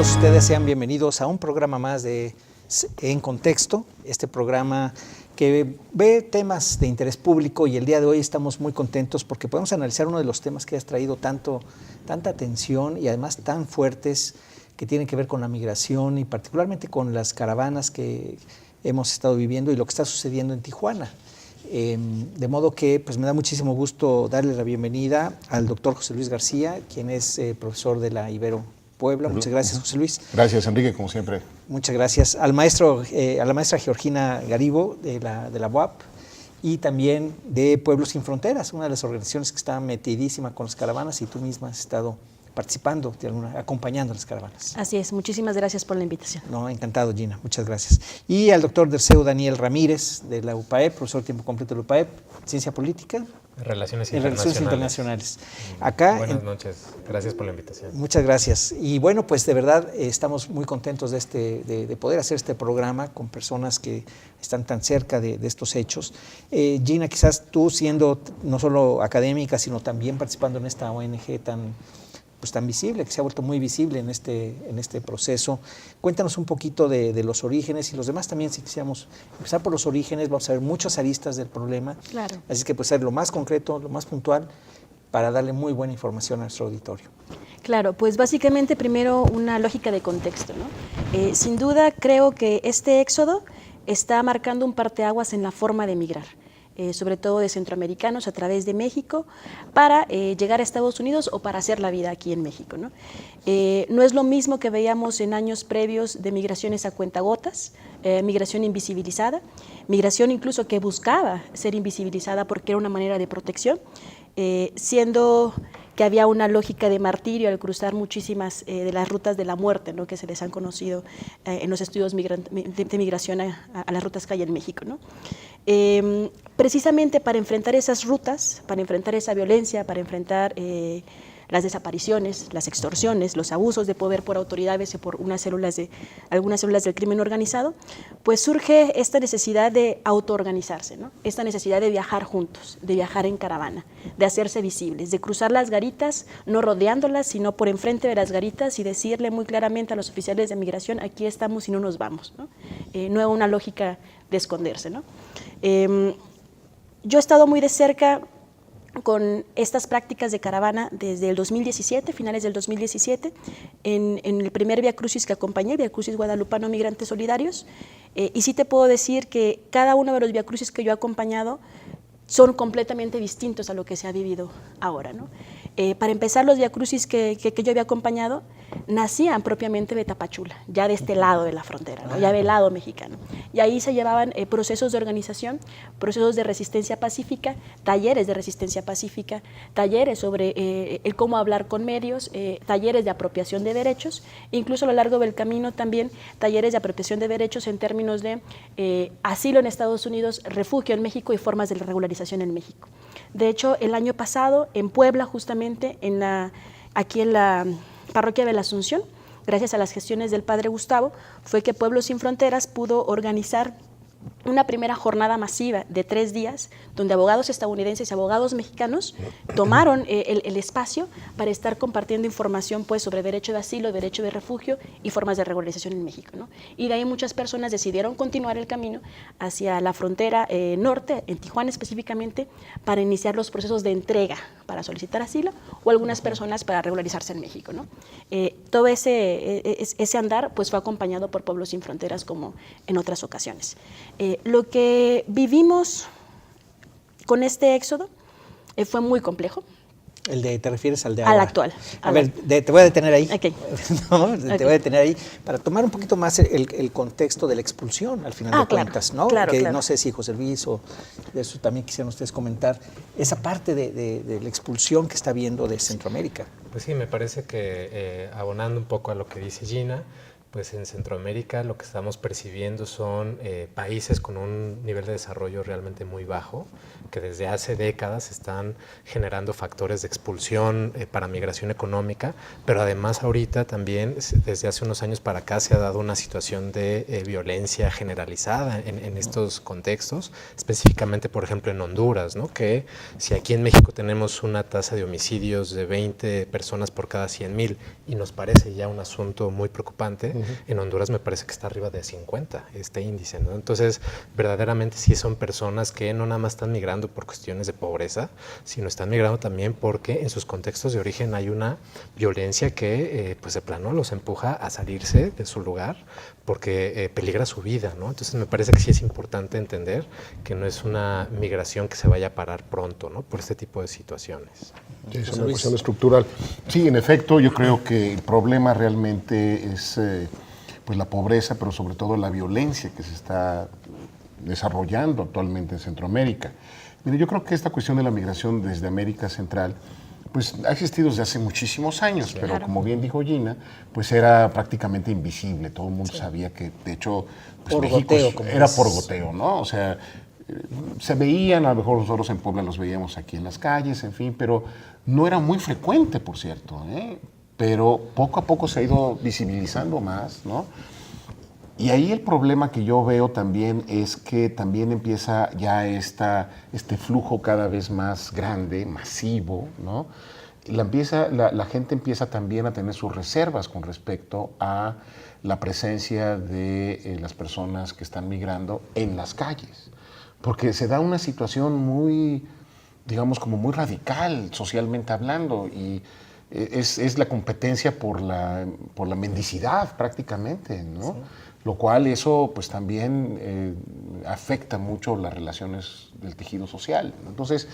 todos ustedes sean bienvenidos a un programa más de En Contexto, este programa que ve temas de interés público, y el día de hoy estamos muy contentos porque podemos analizar uno de los temas que has traído tanta atención y además tan fuertes, que tienen que ver con la migración y particularmente con las caravanas que hemos estado viviendo y lo que está sucediendo en Tijuana. De modo que pues me da muchísimo gusto darle la bienvenida al doctor José Luis García, quien es profesor de la Ibero Puebla. Muchas gracias, José Luis. Gracias, Enrique, como siempre. Muchas gracias. A la maestra Georgina Garibo de la UAP, y también de Pueblos Sin Fronteras, una de las organizaciones que está metidísima con las caravanas, y tú misma has estado participando, acompañando las caravanas. Así es, muchísimas gracias por la invitación. No, encantado, Gina, muchas gracias. Y al doctor Dirceu Daniel Ramírez de la UPAEP, profesor tiempo completo de la UPAEP, Ciencia Política. Relaciones Internacionales. Acá, buenas noches, gracias por la invitación. Muchas gracias. Y bueno, pues de verdad estamos muy contentos de poder hacer este programa con personas que están tan cerca de estos hechos. Gina, quizás tú siendo no solo académica, sino también participando en esta ONG tan visible, que se ha vuelto muy visible en este proceso. Cuéntanos un poquito de los orígenes, y los demás también, si quisiéramos empezar por los orígenes, vamos a ver muchas aristas del problema. Claro. Así que pues ser lo más concreto, lo más puntual, para darle muy buena información a nuestro auditorio. Claro, pues básicamente primero una lógica de contexto, ¿no? Sin duda creo que este éxodo está marcando un parteaguas en la forma de migrar. Sobre todo de centroamericanos a través de México, para llegar a Estados Unidos o para hacer la vida aquí en México, ¿no? No es lo mismo que veíamos en años previos de migraciones a cuentagotas, migración invisibilizada, migración incluso que buscaba ser invisibilizada porque era una manera de protección, siendo que había una lógica de martirio al cruzar muchísimas de las rutas de la muerte, ¿no?, que se les han conocido en los estudios de migración a las rutas que hay en México, ¿no? Precisamente para enfrentar esas rutas, para enfrentar esa violencia, para enfrentar las desapariciones, las extorsiones, los abusos de poder por autoridades y por algunas células del crimen organizado, pues surge esta necesidad de autoorganizarse, ¿no? Esta necesidad de viajar juntos, de viajar en caravana, de hacerse visibles, de cruzar las garitas, no rodeándolas, sino por enfrente de las garitas, y decirle muy claramente a los oficiales de migración: aquí estamos y no nos vamos, ¿no? No es una lógica de esconderse, ¿no? Yo he estado muy de cerca con estas prácticas de caravana desde el 2017, finales del 2017, en el primer Vía Crucis que acompañé, Vía Crucis Guadalupano Migrantes Solidarios, y sí te puedo decir que cada uno de los Vía Crucis que yo he acompañado son completamente distintos a lo que se ha vivido ahora, ¿no? Para empezar, los Vía Crucis que yo había acompañado nacían propiamente de Tapachula, ya de este lado de la frontera, ¿no?, ya del lado mexicano. Y ahí se llevaban procesos de organización, procesos de resistencia pacífica, talleres de resistencia pacífica, talleres sobre el cómo hablar con medios, talleres de apropiación de derechos, incluso a lo largo del camino también talleres de apropiación de derechos en términos de asilo en Estados Unidos, refugio en México y formas de regularización en México. De hecho, el año pasado, en Puebla, justamente, aquí en la Parroquia de la Asunción, gracias a las gestiones del padre Gustavo, fue que Pueblos Sin Fronteras pudo organizar una primera jornada masiva de 3 días, donde abogados estadounidenses y abogados mexicanos tomaron el espacio para estar compartiendo información, pues, sobre derecho de asilo, derecho de refugio y formas de regularización en México, ¿no? Y de ahí muchas personas decidieron continuar el camino hacia la frontera norte, en Tijuana específicamente, para iniciar los procesos de entrega para solicitar asilo, o algunas personas para regularizarse en México, ¿no? Todo ese andar, pues, fue acompañado por Pueblos Sin Fronteras, como en otras ocasiones. Lo que vivimos con este éxodo fue muy complejo. ¿Te refieres al de ahora? Al actual. A ver, te voy a detener ahí. Okay. ¿No? Te voy a detener ahí para tomar un poquito más el contexto de la expulsión, al final de cuentas, ¿no? Claro, que claro. No sé si José Luis o de eso también quisieran ustedes comentar, esa parte de la expulsión que está habiendo de Centroamérica. Pues sí, me parece que abonando un poco a lo que dice Gina, Pues en Centroamérica lo que estamos percibiendo son países con un nivel de desarrollo realmente muy bajo, que desde hace décadas están generando factores de expulsión para migración económica, pero además ahorita también desde hace unos años para acá se ha dado una situación de violencia generalizada en estos contextos, específicamente por ejemplo en Honduras, ¿no? Que si aquí en México tenemos una tasa de homicidios de 20 personas por cada 100,000 y nos parece ya un asunto muy preocupante, en Honduras me parece que está arriba de 50 este índice, ¿no? Entonces, verdaderamente sí son personas que no nada más están migrando por cuestiones de pobreza, sino están migrando también porque en sus contextos de origen hay una violencia que, pues de plano, los empuja a salirse de su lugar porque peligra su vida, ¿no? Entonces, me parece que sí es importante entender que no es una migración que se vaya a parar pronto, ¿no? Por este tipo de situaciones. Sí, es una cuestión estructural. Sí, en efecto, yo creo que el problema realmente es pues la pobreza, pero sobre todo la violencia que se está desarrollando actualmente en Centroamérica. Mire, yo creo que esta cuestión de la migración desde América Central pues ha existido desde hace muchísimos años, pero claro, como bien dijo Gina, pues era prácticamente invisible. Todo el mundo sabía que, de hecho, pues Por México goteo, como era dices. por goteo, ¿no? O sea, se veían, a lo mejor nosotros en Puebla los veíamos aquí en las calles, en fin, pero no era muy frecuente, por cierto, ¿eh? Pero poco a poco se ha ido visibilizando más, ¿no? Y ahí el problema que yo veo también es que también empieza ya este flujo cada vez más grande, masivo, ¿no? La gente empieza también a tener sus reservas con respecto a la presencia de las personas que están migrando en las calles. Porque se da una situación muy, digamos, como muy radical socialmente hablando, y es la competencia por la mendicidad prácticamente, ¿no? Sí. Lo cual eso pues también afecta mucho las relaciones del tejido social. Entonces,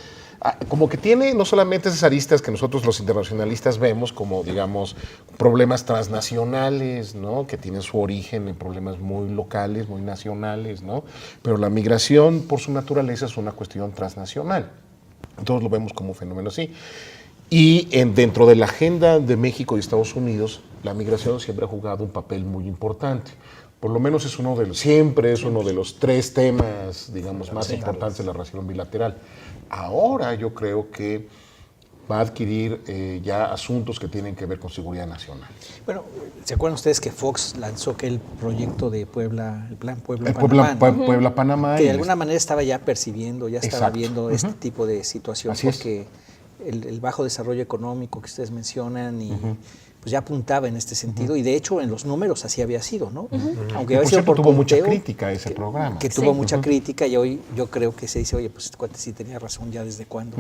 como que tiene no solamente esas aristas que nosotros los internacionalistas vemos como, digamos, problemas transnacionales, ¿no? Que tienen su origen en problemas muy locales, muy nacionales, ¿no? Pero la migración por su naturaleza es una cuestión transnacional. Entonces lo vemos como un fenómeno así. Y dentro de la agenda de México y Estados Unidos, la migración siempre ha jugado un papel muy importante. Por lo menos es uno de los 3 temas, digamos, más importantes de la relación bilateral. Ahora yo creo que va a adquirir ya asuntos que tienen que ver con seguridad nacional. Bueno, ¿se acuerdan ustedes que Fox lanzó aquel proyecto de Puebla, el plan Puebla-Panamá? Puebla-Panamá. Que de alguna manera estaba ya percibiendo, ya estaba viendo este tipo de situación, así porque el bajo desarrollo económico que ustedes mencionan y pues ya apuntaba en este sentido, y de hecho en los números así había sido, ¿no? Aunque había sido por tuvo mucha conteo, crítica ese programa. que tuvo mucha crítica, y hoy yo creo que se dice, oye, pues este cuate sí tenía razón ya desde cuándo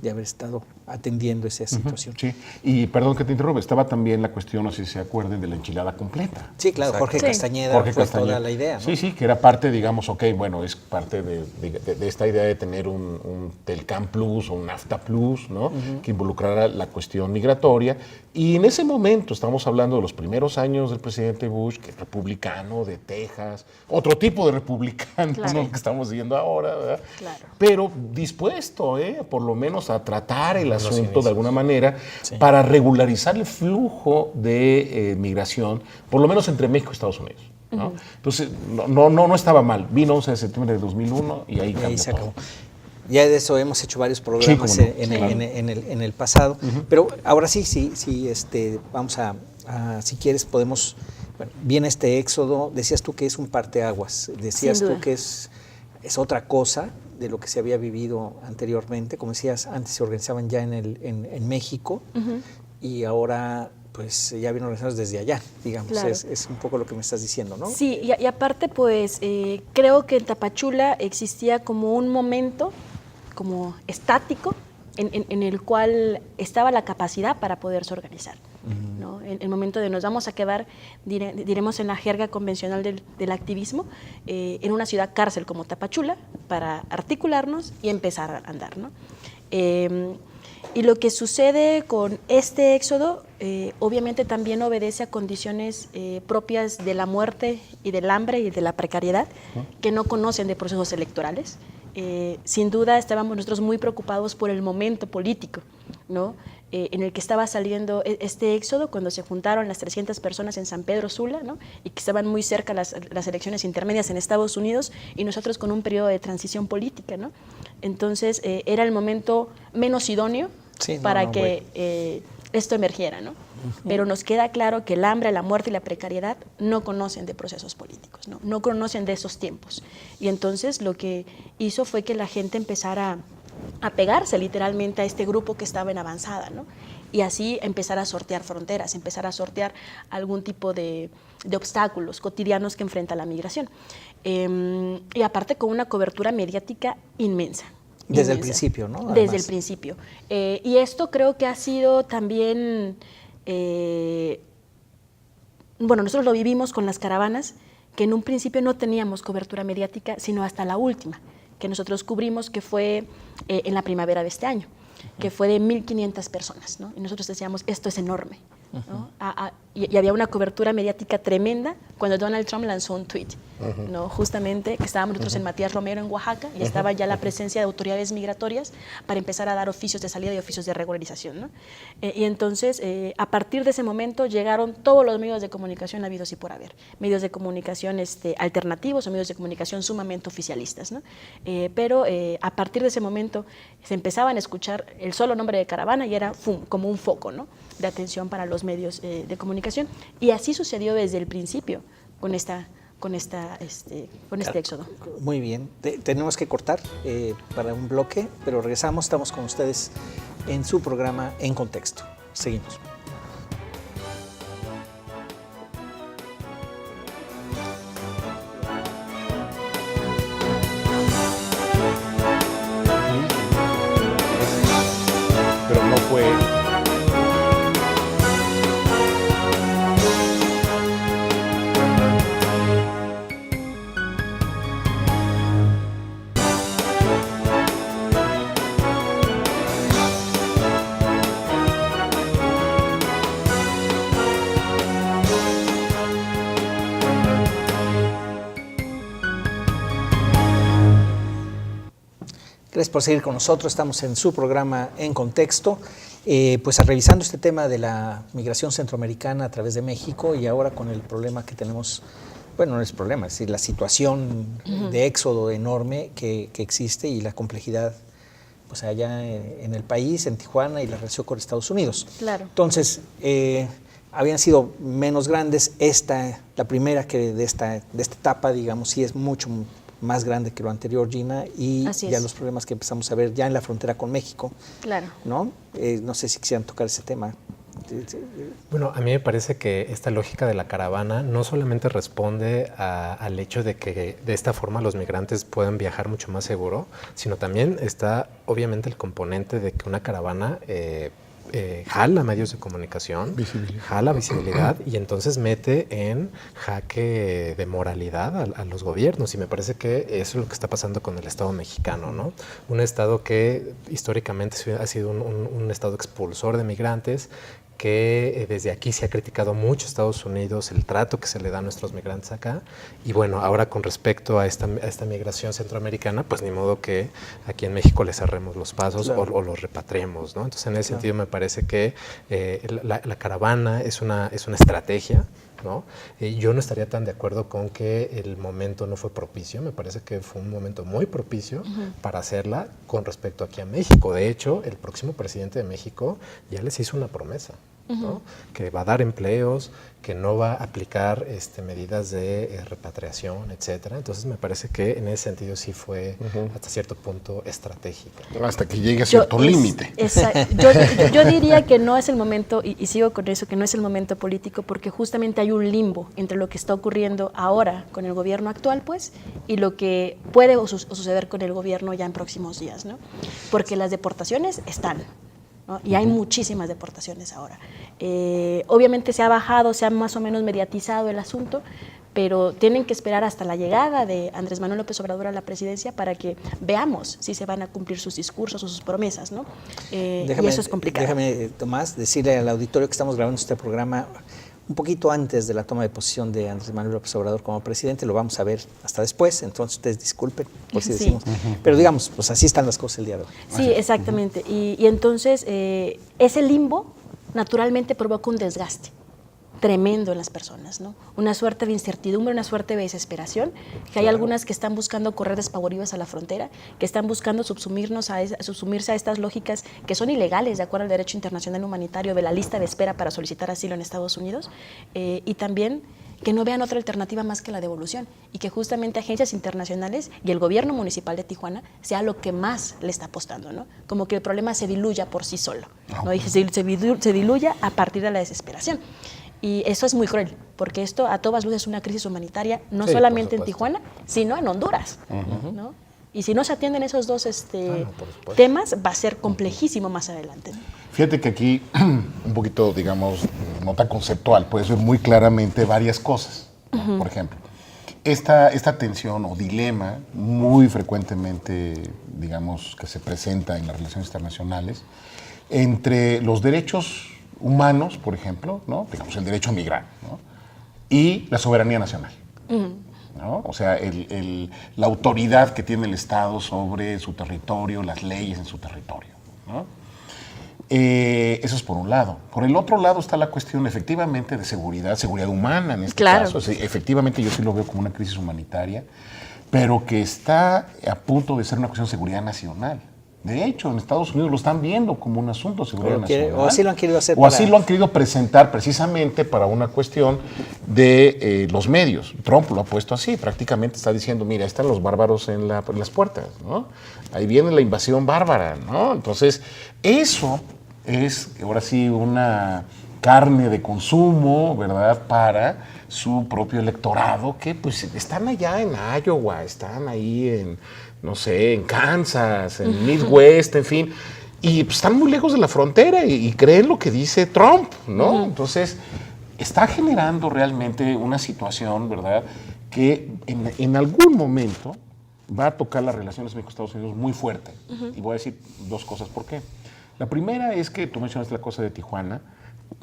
de haber estado atendiendo esa situación. Sí, y perdón que te interrumpa, estaba también la cuestión, no sé si se acuerden, de la enchilada completa. Sí, claro, Exacto. Jorge Castañeda fue toda la idea, ¿no? Sí, sí, que era parte, digamos, bueno, es parte de esta idea de tener un Telcam Plus o un NAFTA Plus, ¿no? Que involucrara la cuestión migratoria. Y en ese momento, estamos hablando de los primeros años del presidente Bush, que es republicano de Texas, otro tipo de republicano, ¿no? Que estamos viendo ahora, ¿verdad? Claro. Pero dispuesto, por lo menos a tratar el asunto de alguna manera para regularizar el flujo de migración, por lo menos entre México y Estados Unidos, ¿no? Entonces, no estaba mal. Vino 11 de septiembre de 2001 y ahí cambió se todo. acabó. Ya de eso hemos hecho varios programas en el pasado, pero ahora sí, vamos a si quieres podemos, bueno, viene este éxodo, decías tú que es un parteaguas, decías tú que es otra cosa de lo que se había vivido anteriormente, como decías, antes se organizaban ya en México y ahora pues ya vienen organizados desde allá, digamos, claro. es un poco lo que me estás diciendo, ¿no? Sí, y aparte pues creo que en Tapachula existía como un momento como estático en el cual estaba la capacidad para poderse organizar, ¿no? El momento de nos vamos a quedar, diremos en la jerga convencional del activismo, en una ciudad cárcel como Tapachula para articularnos y empezar a andar, ¿no? Y lo que sucede con este éxodo obviamente también obedece a condiciones propias de la muerte y del hambre y de la precariedad que no conocen de procesos electorales. Sin duda estábamos nosotros muy preocupados por el momento político, ¿no? en el que estaba saliendo este éxodo, cuando se juntaron las 300 personas en San Pedro Sula, ¿no? Y que estaban muy cerca las elecciones intermedias en Estados Unidos, y nosotros con un periodo de transición política, ¿no? Entonces era el momento menos idóneo para que esto emergiera, ¿no? Pero nos queda claro que el hambre, la muerte y la precariedad no conocen de procesos políticos, no conocen de esos tiempos. Y entonces lo que hizo fue que la gente empezara a pegarse literalmente a este grupo que estaba en avanzada, ¿no? Y así empezar a sortear fronteras, empezar a sortear algún tipo de obstáculos cotidianos que enfrenta la migración. Y aparte con una cobertura mediática inmensa. Desde el principio, ¿no? Además. Desde el principio. Y esto creo que ha sido también, bueno, nosotros lo vivimos con las caravanas, que en un principio no teníamos cobertura mediática, sino hasta la última, que nosotros cubrimos, que fue en la primavera de este año, que fue de 1.500 personas, ¿no? Y nosotros decíamos, esto es enorme, ¿no? Y había una cobertura mediática tremenda cuando Donald Trump lanzó un tweet, ¿no? Justamente que estábamos nosotros en Matías Romero, en Oaxaca, y estaba ya la presencia de autoridades migratorias para empezar a dar oficios de salida y oficios de regularización, ¿no? Y entonces, a partir de ese momento, llegaron todos los medios de comunicación habidos y por haber, medios de comunicación alternativos o medios de comunicación sumamente oficialistas, ¿no? Pero a partir de ese momento se empezaban a escuchar el solo nombre de caravana y era como un foco, ¿no?, de atención para los medios de comunicación, y así sucedió desde el principio con este éxodo. Muy bien, tenemos que cortar para un bloque, pero regresamos, estamos con ustedes en su programa En Contexto. Seguimos. Pero no fue... Gracias por seguir con nosotros, estamos en su programa En Contexto, pues revisando este tema de la migración centroamericana a través de México, y ahora con el problema que tenemos, bueno, no es problema, es decir, la situación de éxodo enorme que existe y la complejidad pues allá en el país, en Tijuana, y la relación con Estados Unidos. Claro. Entonces, habían sido menos grandes, la primera que de esta etapa, digamos, sí es mucho más grande que lo anterior, Gina, y ya los problemas que empezamos a ver ya en la frontera con México. Claro. ¿No? No sé si quisieran tocar ese tema. Bueno, a mí me parece que esta lógica de la caravana no solamente responde al hecho de que de esta forma los migrantes puedan viajar mucho más seguro, sino también está obviamente el componente de que una caravana jala medios de comunicación, jala visibilidad, y entonces mete en jaque de moralidad a los gobiernos, y me parece que eso es lo que está pasando con el Estado mexicano, ¿no? Un Estado que históricamente ha sido un Estado expulsor de migrantes, que desde aquí se ha criticado mucho Estados Unidos, el trato que se le da a nuestros migrantes acá, y bueno, ahora con respecto a esta migración centroamericana, pues ni modo que aquí en México les cerremos los pasos, claro, o los repatriemos, ¿no? Entonces en ese sentido me parece que la caravana es una estrategia, ¿no? Yo no estaría tan de acuerdo con que el momento no fue propicio. Me parece que fue un momento muy propicio para hacerla con respecto aquí a México. De hecho, el próximo presidente de México ya les hizo una promesa, ¿no? Que va a dar empleos, que no va a aplicar medidas de repatriación, etcétera. Entonces me parece que en ese sentido sí fue hasta cierto punto estratégico. Hasta que llegue a cierto límite. Yo diría que no es el momento, y sigo con eso, que no es el momento político, porque justamente hay un limbo entre lo que está ocurriendo ahora con el gobierno actual, pues, y lo que puede suceder con el gobierno ya en próximos días, ¿no? Porque las deportaciones están, ¿no? Y hay muchísimas deportaciones ahora. Obviamente se ha bajado, se ha más o menos mediatizado el asunto, pero tienen que esperar hasta la llegada de Andrés Manuel López Obrador a la presidencia para que veamos si se van a cumplir sus discursos o sus promesas, ¿no? Y eso es complicado. Déjame, Tomás, decirle al auditorio que estamos grabando este programa un poquito antes de la toma de posición de Andrés Manuel López Obrador como presidente, lo vamos a ver hasta después, entonces ustedes disculpen por si decimos, pero digamos, pues así están las cosas el día de hoy. Sí, exactamente. Y entonces ese limbo naturalmente provoca un desgaste tremendo en las personas, ¿no? Una suerte de incertidumbre, una suerte de desesperación, que hay algunas que están buscando correr despavoridas a la frontera, que están buscando subsumirse a estas lógicas que son ilegales de acuerdo al derecho internacional humanitario de la lista de espera para solicitar asilo en Estados Unidos, y también que no vean otra alternativa más que la devolución y que justamente agencias internacionales y el gobierno municipal de Tijuana sea lo que más le está apostando, ¿no? Como que el problema se diluya por sí solo, ¿no? Y se diluya a partir de la desesperación. Y eso es muy cruel, porque esto a todas luces es una crisis humanitaria, no solamente en Tijuana, sino en Honduras, ¿no? Y si no se atienden esos dos temas, va a ser complejísimo más adelante, ¿no? Fíjate que aquí, un poquito, digamos, nota conceptual, puedes ver muy claramente varias cosas. Por ejemplo, esta tensión o dilema muy frecuentemente, digamos, que se presenta en las relaciones internacionales entre los derechos humanos, por ejemplo, ¿no? Digamos, el derecho a migrar, ¿no? Y la soberanía nacional. ¿No? O sea, la autoridad que tiene el Estado sobre su territorio, las leyes en su territorio, ¿no? Eso es por un lado. Por el otro lado está la cuestión efectivamente de seguridad humana en este caso. O sea, efectivamente yo sí lo veo como una crisis humanitaria, pero que está a punto de ser una cuestión de seguridad nacional. De hecho, en Estados Unidos lo están viendo como un asunto de seguridad nacional. O así lo han querido hacer. O así lo han querido presentar precisamente para una cuestión de los medios. Trump lo ha puesto así, prácticamente está diciendo, mira, están los bárbaros en las puertas, ¿no? Ahí viene la invasión bárbara, ¿no? Entonces, eso es ahora sí una carne de consumo, ¿verdad?, para su propio electorado, que pues están allá en Iowa, están ahí en, no sé, en Kansas, en Midwest, en fin, y pues, están muy lejos de la frontera y creen lo que dice Trump, ¿no? Entonces, está generando realmente una situación, ¿verdad?, que en algún momento va a tocar las relaciones México-Estados Unidos muy fuerte. Y voy a decir dos cosas por qué. La primera es que tú mencionaste la cosa de Tijuana,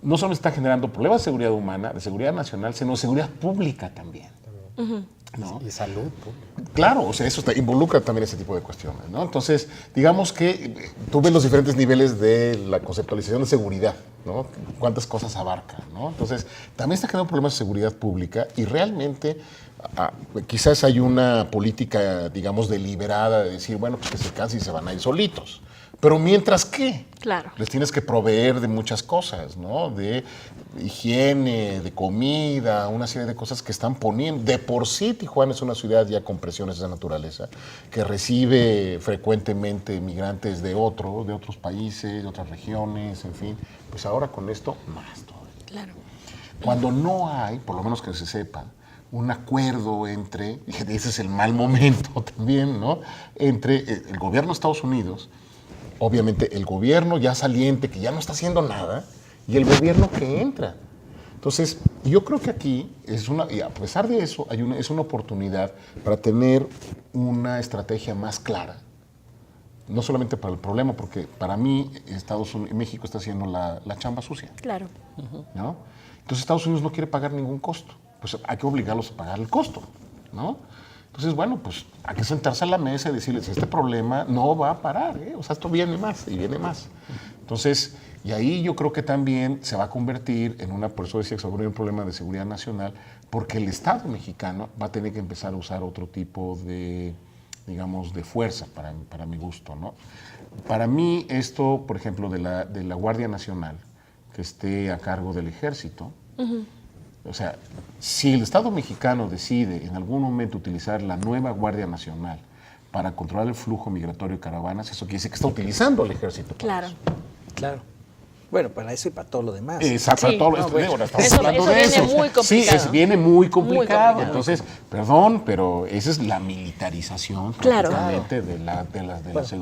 no solo está generando problemas de seguridad humana, de seguridad nacional, sino de seguridad pública también. ¿No? Y salud pública. Claro, o sea, eso involucra también ese tipo de cuestiones, ¿no? Entonces, digamos que tú ves los diferentes niveles de la conceptualización de seguridad, ¿no? Cuántas cosas abarca, ¿no? Entonces, también está generando problemas de seguridad pública y realmente quizás hay una política, digamos, deliberada de decir, bueno, pues que se cansen y se van a ir solitos. Pero mientras que Claro. les tienes que proveer de muchas cosas, ¿no? De higiene, de comida, una serie de cosas que están poniendo. De por sí Tijuana es una ciudad ya con presiones de esa naturaleza, que recibe frecuentemente migrantes de otros países, de otras regiones, en fin. Pues ahora con esto, más todavía. Claro. Cuando no hay, por lo menos que se sepa, un acuerdo entre, y ese es el mal momento también, ¿no? Entre el gobierno de Estados Unidos, obviamente el gobierno ya saliente, que ya no está haciendo nada, y el gobierno que entra. Entonces, yo creo que aquí y a pesar de eso, es una oportunidad para tener una estrategia más clara. No solamente para el problema, porque para mí México está haciendo la chamba sucia. Claro. ¿No? Entonces Estados Unidos no quiere pagar ningún costo. Pues hay que obligarlos a pagar el costo, ¿no? Entonces, bueno, pues hay que sentarse a la mesa y decirles, este problema no va a parar, ¿eh? O sea, esto viene más y viene más. Entonces, y ahí yo creo que también se va a convertir en por eso decía que se va a volver un problema de seguridad nacional, porque el Estado mexicano va a tener que empezar a usar otro tipo de, digamos, de fuerza para mi gusto, ¿no? Para mí esto, por ejemplo, de la Guardia Nacional, que esté a cargo del Ejército, o sea, si el Estado mexicano decide en algún momento utilizar la nueva Guardia Nacional para controlar el flujo migratorio de caravanas, eso quiere decir que está utilizando el Ejército. Claro. Claro. Bueno, para eso y para todo lo demás. Exacto, Sí. para todo No, bueno. ahora estamos Eso hablando de viene eso. muy complicado. Sí, viene muy complicado. Muy complicado. Entonces, perdón, pero esa es la militarización Claro. prácticamente de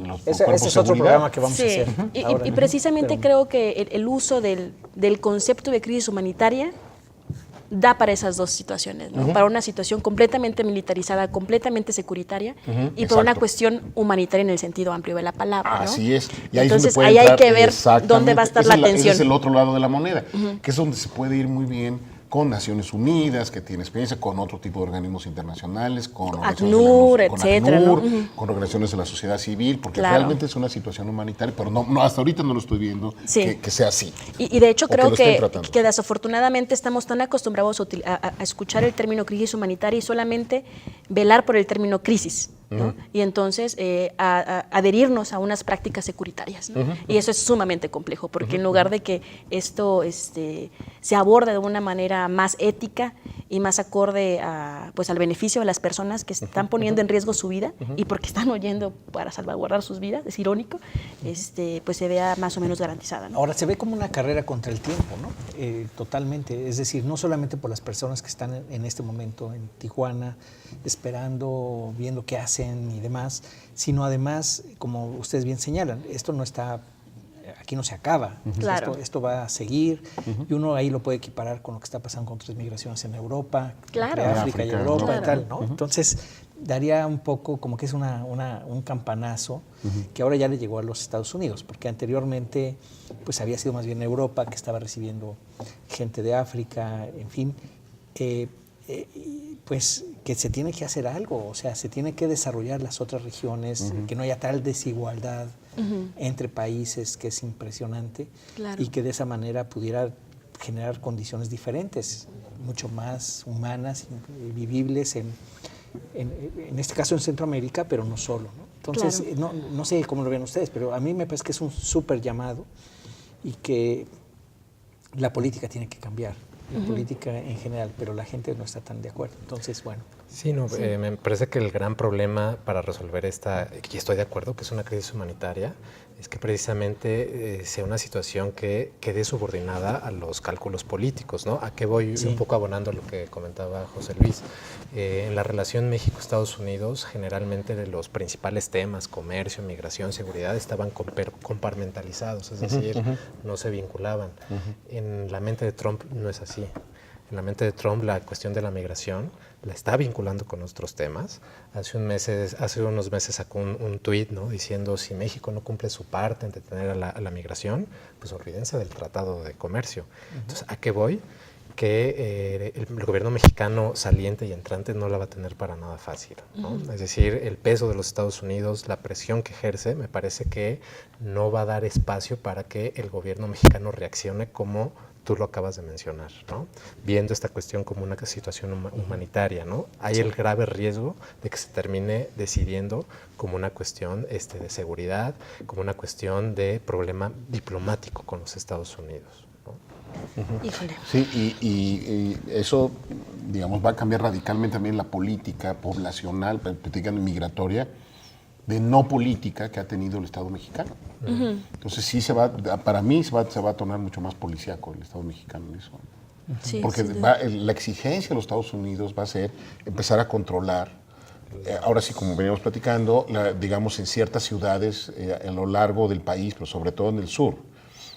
los Ese cuerpos es otro de seguridad. programa que vamos a Sí, hacer. y precisamente creo que el uso del concepto de crisis humanitaria da para esas dos situaciones, ¿no? Para una situación completamente militarizada, completamente securitaria, y para una exacto. cuestión humanitaria en el sentido amplio de la palabra, ¿no? Así es. Y ahí Entonces, es donde puede ahí hay entrar que ver exactamente. dónde va a estar Ese la es ese tensión. es el otro lado de la moneda, que es donde se puede ir muy bien con Naciones Unidas, que tiene experiencia, con otro tipo de organismos internacionales, con ACNUR, etcétera, ¿no? con organizaciones de la sociedad civil, porque Claro. realmente es una situación humanitaria, pero no, hasta ahorita no lo estoy viendo Sí. que sea así. Y de hecho O que creo lo estén que, tratando. desafortunadamente estamos tan acostumbrados a escuchar el término crisis humanitaria y solamente velar por el término crisis, ¿no? Y entonces a adherirnos a unas prácticas securitarias, ¿no? Y eso es sumamente complejo, porque en lugar de que esto se aborde de una manera más ética y más acorde pues al beneficio de las personas que están poniendo en riesgo su vida y porque están oyendo para salvaguardar sus vidas, es irónico, pues se vea más o menos garantizada, ¿no? Ahora se ve como una carrera contra el tiempo, ¿no? Totalmente. Es decir, no solamente por las personas que están en este momento en Tijuana, esperando, viendo qué hacen y demás, sino además, como ustedes bien señalan, esto no está, aquí no se acaba. Claro. Esto va a seguir y uno ahí lo puede equiparar con lo que está pasando con otras migraciones en Europa, Claro. entre África y Europa Claro. y tal, ¿no? Entonces, daría un poco como que es un campanazo que ahora ya le llegó a los Estados Unidos, porque anteriormente pues había sido más bien Europa que estaba recibiendo gente de África, en fin, pues que se tiene que hacer algo, o sea, se tiene que desarrollar las otras regiones, que no haya tal desigualdad entre países que es impresionante, Claro. y que de esa manera pudiera generar condiciones diferentes, mucho más humanas y vivibles en este caso en Centroamérica, pero no solo, ¿no? Entonces, Claro. no sé cómo lo ven ustedes, pero a mí me parece que es un súper llamado y que la política tiene que cambiar, la política en general, pero la gente no está tan de acuerdo. Entonces, bueno. Sí, no, me parece que el gran problema para resolver esta, y estoy de acuerdo que es una crisis humanitaria, es que precisamente sea una situación que quede subordinada a los cálculos políticos, ¿no? ¿A qué voy? Sí. Un poco abonando a lo que comentaba José Luis. En la relación México-Estados Unidos, generalmente de los principales temas, comercio, migración, seguridad, estaban compartimentalizados, es decir, no se vinculaban. En la mente de Trump no es así. En la mente de Trump la cuestión de la migración la está vinculando con otros temas. Hace unos meses sacó un tuit, ¿no? Diciendo si México no cumple su parte en detener a la migración, pues olvídense del Tratado de Comercio. Entonces, ¿a qué voy? Que el gobierno mexicano saliente y entrante no la va a tener para nada fácil, ¿no? Es decir, el peso de los Estados Unidos, la presión que ejerce, me parece que no va a dar espacio para que el gobierno mexicano reaccione como tú lo acabas de mencionar, ¿no? Viendo esta cuestión como una situación humanitaria, ¿no? Hay el grave riesgo de que se termine decidiendo como una cuestión de seguridad, como una cuestión de problema diplomático con los Estados Unidos, ¿no? Híjole. Sí, y eso, digamos, va a cambiar radicalmente también la política poblacional, política migratoria, de no política que ha tenido el Estado mexicano. Entonces sí para mí se va a tornar mucho más policíaco el Estado mexicano en eso. Sí, Porque sin duda. la exigencia de los Estados Unidos va a ser empezar a controlar, ahora sí, como veníamos platicando, digamos en ciertas ciudades a lo largo del país, pero sobre todo en el sur.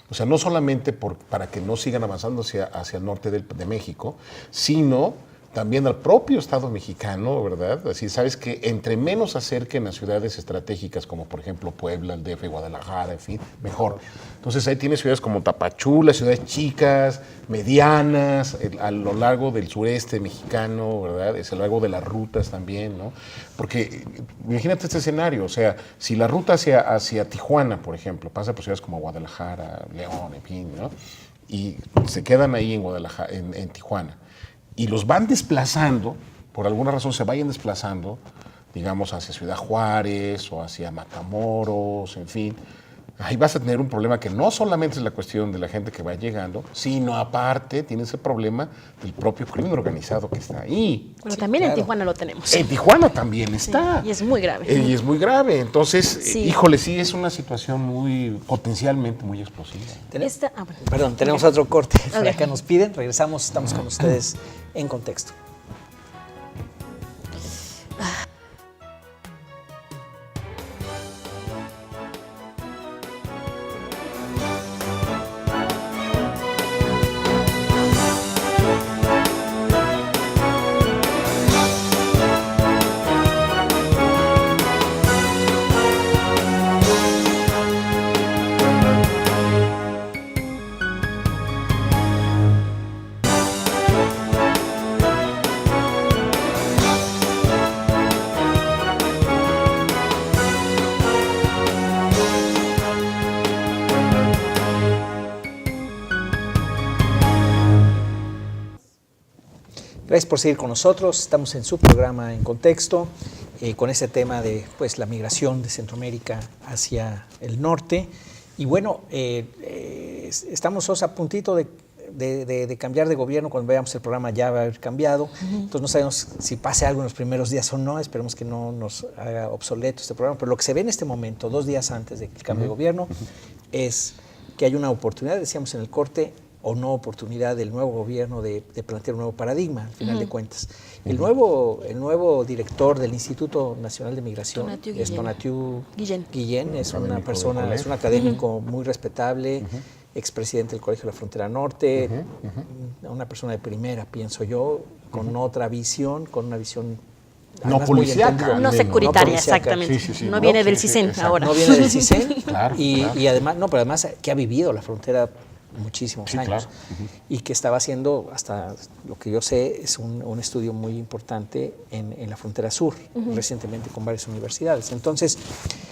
O sea, no solamente para que no sigan avanzando hacia el norte de México, sino también al propio Estado mexicano, ¿verdad? Así, sabes que entre menos se acerquen a ciudades estratégicas como por ejemplo Puebla, el DF, Guadalajara, en fin, mejor. Entonces ahí tienes ciudades como Tapachula, ciudades chicas, medianas, a lo largo del sureste mexicano, ¿verdad? Es a lo largo de las rutas también, ¿no? Porque imagínate este escenario, o sea, si la ruta hacia Tijuana, por ejemplo, pasa por ciudades como Guadalajara, León, en fin, ¿no? Y se quedan ahí en Guadalajara, en Tijuana. Y los van desplazando, por alguna razón se vayan desplazando, digamos, hacia Ciudad Juárez o hacia Matamoros, en fin. Ahí vas a tener un problema que no solamente es la cuestión de la gente que va llegando, sino aparte tienes el problema del propio crimen organizado que está ahí. Pero Sí, también en claro. Tijuana lo tenemos. En Tijuana también está. Y es muy grave. Y es muy grave. Entonces, Sí. híjole, sí, es una situación potencialmente muy explosiva. Bueno. Perdón, Tenemos otro corte. Por Ok. acá nos piden, regresamos, estamos con ustedes en contexto. Gracias por seguir con nosotros. Estamos en su programa En Contexto, con ese tema de pues, la migración de Centroamérica hacia el norte. Y bueno, estamos a puntito de cambiar de gobierno. Cuando veamos el programa ya va a haber cambiado. Entonces no sabemos si pase algo en los primeros días o no. Esperemos que no nos haga obsoleto este programa. Pero lo que se ve en este momento, 2 días antes del cambio de gobierno, es que hay una oportunidad, decíamos en el corte, o no oportunidad del nuevo gobierno de plantear un nuevo paradigma, al final de cuentas. El nuevo director del Instituto Nacional de Migración es Tonatiuh Guillén, es una persona, es un académico muy respetable, expresidente del Colegio de la Frontera Norte, una persona de primera, pienso yo, con otra visión, con una visión no policíaca. No securitaria, exactamente. No viene del CISEN ahora. No viene del CISEN. Claro. Y además, pero además que ha vivido la frontera muchísimos años, claro. Y que estaba haciendo, hasta lo que yo sé, es un estudio muy importante en la frontera sur, recientemente con varias universidades. Entonces,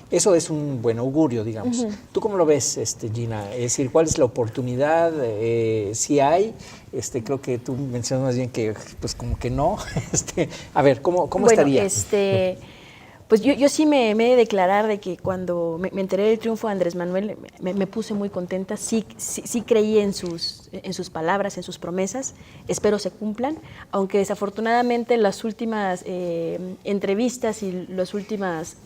eso es un buen augurio, digamos. ¿Tú cómo lo ves, Gina? Es decir, ¿cuál es la oportunidad? Si hay, creo que tú mencionas más bien que, pues como que no. A ver, ¿cómo estaría? Pues yo sí me he de declarar de que cuando me enteré del triunfo de Andrés Manuel me puse muy contenta, sí creí en sus palabras, en sus promesas, espero se cumplan, aunque desafortunadamente las últimas entrevistas y los últimos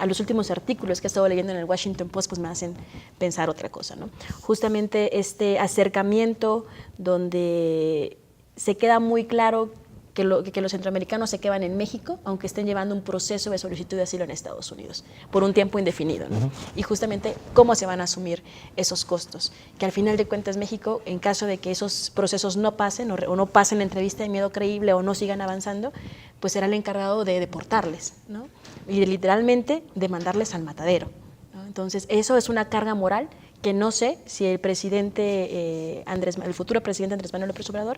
artículos que he estado leyendo en el Washington Post pues me hacen pensar otra cosa, ¿no? Justamente este acercamiento donde se queda muy claro que los centroamericanos se quedan en México, aunque estén llevando un proceso de solicitud de asilo en Estados Unidos, por un tiempo indefinido, ¿no? Y justamente cómo se van a asumir esos costos, que al final de cuentas México, en caso de que esos procesos no pasen o no pasen la entrevista de miedo creíble o no sigan avanzando, pues será el encargado de deportarles, ¿no? Y literalmente de mandarles al matadero, ¿no? Entonces eso es una carga moral que no sé si el presidente el futuro presidente Andrés Manuel López Obrador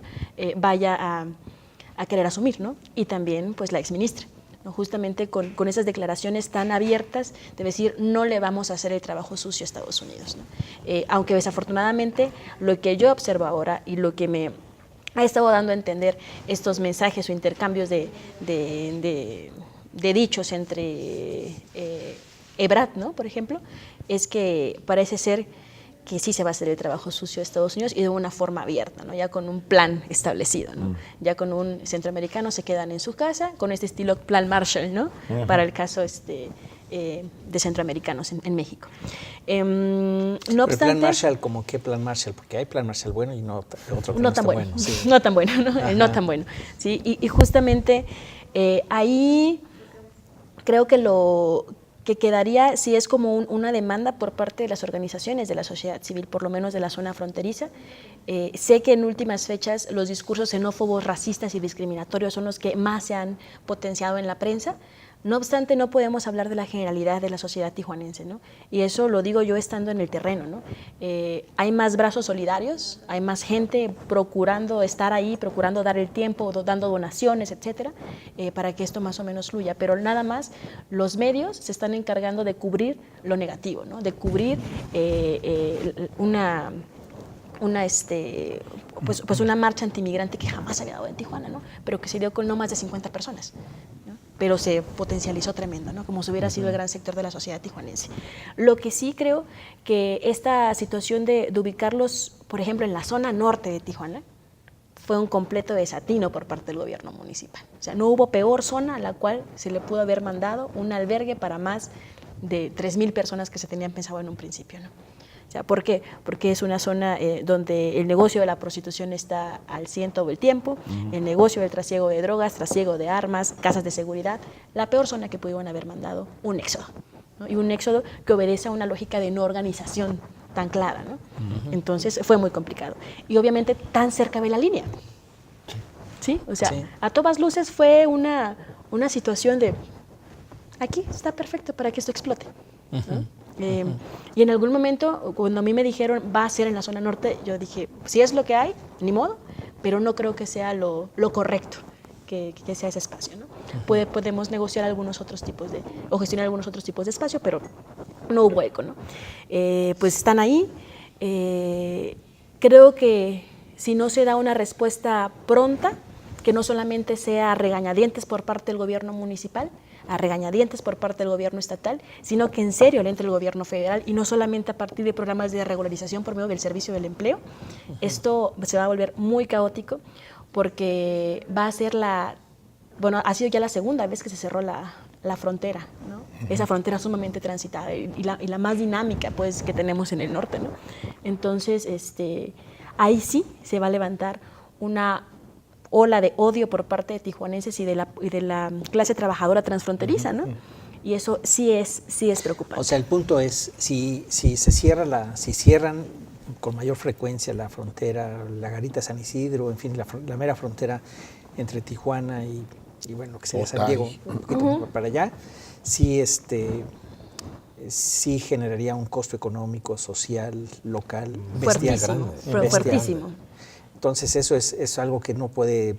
vaya a querer asumir, ¿no? Y también pues la exministra, ¿no? Justamente con esas declaraciones tan abiertas de decir no le vamos a hacer el trabajo sucio a Estados Unidos, ¿no? Aunque desafortunadamente lo que yo observo ahora y lo que me ha estado dando a entender estos mensajes o intercambios de dichos entre Ebrard, ¿no? Por ejemplo, es que parece ser que sí se va a hacer el trabajo sucio de Estados Unidos y de una forma abierta, ¿no? Ya con un plan establecido, ¿no? Ya con un centroamericano se quedan en su casa, con este estilo plan Marshall, ¿no? Para el caso de centroamericanos en México. No obstante, ¿plan Marshall como qué plan Marshall? Porque hay plan Marshall bueno y no otro que no tan bueno. Sí. No tan bueno, ¿no? El no tan bueno. ¿Sí? Y justamente ahí creo que lo que quedaría, si es como una demanda por parte de las organizaciones de la sociedad civil, por lo menos de la zona fronteriza. Sé que en últimas fechas los discursos xenófobos, racistas y discriminatorios son los que más se han potenciado en la prensa. No obstante, no podemos hablar de la generalidad de la sociedad tijuanense, ¿no? Y eso lo digo yo estando en el terreno, ¿no? Hay más brazos solidarios, hay más gente procurando estar ahí, procurando dar el tiempo, dando donaciones, etcétera, para que esto más o menos fluya. Pero nada más, los medios se están encargando de cubrir lo negativo, ¿no? De cubrir una marcha antimigrante que jamás había dado en Tijuana, ¿no? Pero que se dio con no más de 50 personas, ¿no? Pero se potencializó tremendo, ¿no? Como si hubiera sido el gran sector de la sociedad tijuanense. Lo que sí creo que esta situación de ubicarlos, por ejemplo, en la zona norte de Tijuana, fue un completo desatino por parte del gobierno municipal. O sea, no hubo peor zona a la cual se le pudo haber mandado un albergue para más de 3,000 personas que se tenían pensado en un principio, ¿no? O sea, ¿por qué? Porque es una zona donde el negocio de la prostitución está al 100 todo el tiempo, el negocio del trasiego de drogas, trasiego de armas, casas de seguridad, la peor zona que pudieron haber mandado, un éxodo, ¿no? Y un éxodo que obedece a una lógica de no organización tan clara, ¿no? Entonces fue muy complicado. Y obviamente tan cerca de la línea. ¿Sí? O sea, a todas luces fue una situación de, aquí está perfecto para que esto explote, ¿no? Y en algún momento, cuando a mí me dijeron va a ser en la zona norte, yo dije, si es lo que hay, ni modo, pero no creo que sea lo correcto que sea ese espacio, ¿no? Podemos negociar algunos otros tipos o gestionar algunos otros tipos de espacio, pero no hubo eco, ¿no? Pues están ahí. Creo que si no se da una respuesta pronta, que no solamente sea a regañadientes por parte del gobierno municipal, a regañadientes por parte del gobierno estatal, sino que en serio le entre el gobierno federal y no solamente a partir de programas de regularización por medio del servicio del empleo. Esto se va a volver muy caótico porque va a ser ha sido ya la segunda vez que se cerró la frontera, ¿no? Esa frontera sumamente transitada y la más dinámica pues, que tenemos en el norte, ¿no? Entonces, ahí sí se va a levantar una ola de odio por parte de tijuanenses y de la clase trabajadora transfronteriza, ¿no? Y eso sí es preocupante. O sea, el punto es, si cierran con mayor frecuencia la frontera, la Garita San Isidro, en fin, la mera frontera entre Tijuana y bueno, que sería San Diego, un poquito para allá, sí generaría un costo económico, social, local, bestial. Fuertísimo. Entonces eso es algo que no puede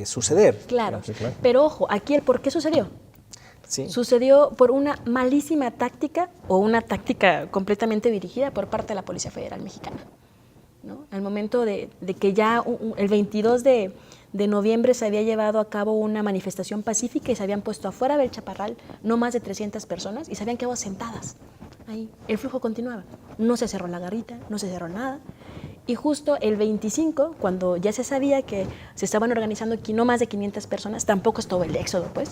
suceder. Claro, pero ojo, aquí el por qué sucedió. Sí. Sucedió por una malísima táctica o una táctica completamente dirigida por parte de la Policía Federal Mexicana, ¿no? Al momento de que ya el 22 de noviembre se había llevado a cabo una manifestación pacífica y se habían puesto afuera del Chaparral no más de 300 personas y se habían quedado sentadas. Ahí el flujo continuaba. No se cerró la garita, no se cerró nada. Y justo el 25, cuando ya se sabía que se estaban organizando aquí no más de 500 personas, tampoco estuvo el éxodo, pues,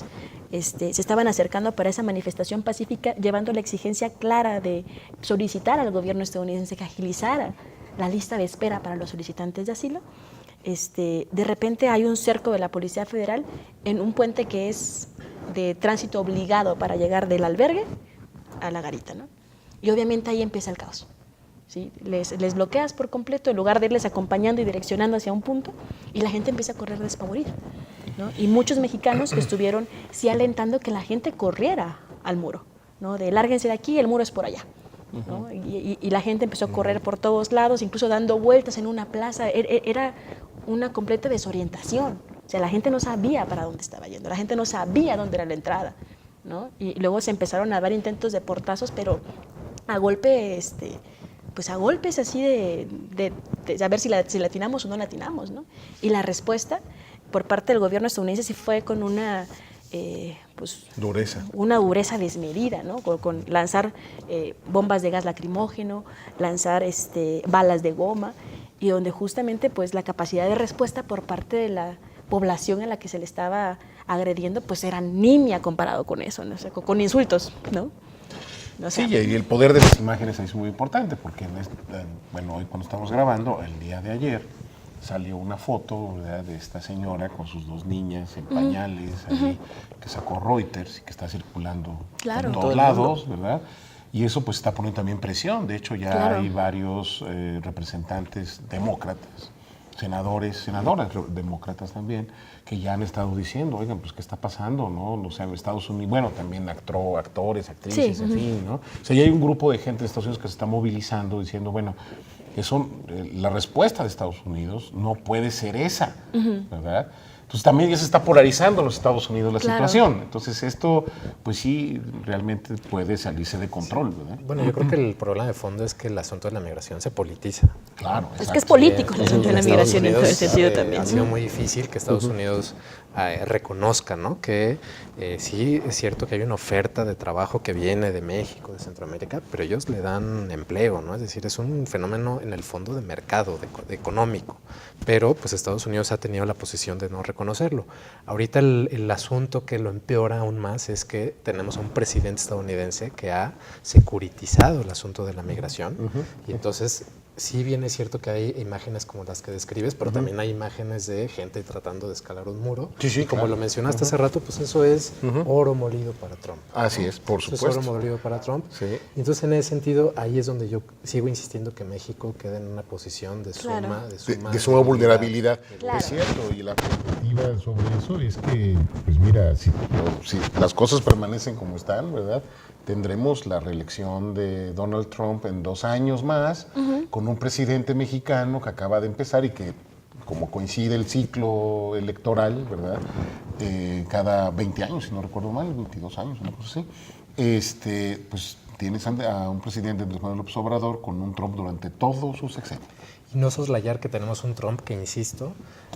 se estaban acercando para esa manifestación pacífica, llevando la exigencia clara de solicitar al gobierno estadounidense que agilizara la lista de espera para los solicitantes de asilo. De repente hay un cerco de la Policía Federal en un puente que es de tránsito obligado para llegar del albergue a la garita, ¿no? Y obviamente ahí empieza el caos. ¿Sí? Les bloqueas por completo en lugar de irles acompañando y direccionando hacia un punto y la gente empieza a correr despavorida, ¿no? Y muchos mexicanos que estuvieron sí alentando que la gente corriera al muro, ¿no? De lárguense de aquí, el muro es por allá, ¿no? Y la gente empezó a correr por todos lados, incluso dando vueltas en una plaza. Era una completa desorientación. O sea, la gente no sabía para dónde estaba yendo, la gente no sabía dónde era la entrada, ¿no? Y luego se empezaron a dar intentos de portazos, pero a golpe, pues a golpes así de a ver si la atinamos o no la atinamos, ¿no? Y la respuesta por parte del gobierno estadounidense sí fue con una una dureza desmedida, ¿no? Con lanzar bombas de gas lacrimógeno, lanzar balas de goma, y donde justamente pues la capacidad de respuesta por parte de la población a la que se le estaba agrediendo pues era nimia comparado con eso, ¿no? O sea, con insultos, ¿no? O sea, sí, y el poder de las imágenes es muy importante, porque hoy cuando estamos grabando, el día de ayer, salió una foto, ¿verdad?, de esta señora con sus dos niñas en pañales, ahí, que sacó Reuters y que está circulando en todos lados, ¿verdad? Y eso pues está poniendo también presión. De hecho, ya hay varios representantes demócratas, senadoras demócratas también, que ya han estado diciendo, oigan, pues ¿qué está pasando? ¿No? O sea, en Estados Unidos, bueno, también actores, actrices, en fin, ¿no? O sea, ya hay un grupo de gente de Estados Unidos que se está movilizando diciendo, bueno, la respuesta de Estados Unidos no puede ser esa, ¿verdad? Entonces también ya se está polarizando en los Estados Unidos la situación. Entonces esto, pues sí, realmente puede salirse de control, ¿verdad? Bueno, yo creo que el problema de fondo es que el asunto de la migración se politiza. Claro. Es que es político el asunto de la migración en todo ese sentido también. Ha sido muy difícil que Estados Unidos reconozca, ¿no?, que sí es cierto que hay una oferta de trabajo que viene de México, de Centroamérica, pero ellos le dan empleo, ¿no? Es decir, es un fenómeno en el fondo de mercado, de económico, pero pues Estados Unidos ha tenido la posición de no reconocerlo. Ahorita el asunto que lo empeora aún más es que tenemos a un presidente estadounidense que ha securitizado el asunto de la migración y entonces sí bien es cierto que hay imágenes como las que describes, pero también hay imágenes de gente tratando de escalar un muro. Sí, y como lo mencionaste hace rato, pues eso es oro molido para Trump. Así es, por supuesto. Es oro molido para Trump. Sí. Y entonces, en ese sentido, ahí es donde yo sigo insistiendo que México quede en una posición de suma vulnerabilidad. Claro. Es cierto, y la perspectiva sobre eso es que, pues mira, si las cosas permanecen como están, ¿verdad?, tendremos la reelección de Donald Trump en 2 años más, con un presidente mexicano que acaba de empezar y que, como coincide el ciclo electoral, ¿verdad?, cada 20 años, si no recuerdo mal, 22 años, una cosa así, pues tienes a un presidente, Andrés Manuel López Obrador, con un Trump durante todo su sexenio. y no soslayar que tenemos un Trump que, insisto,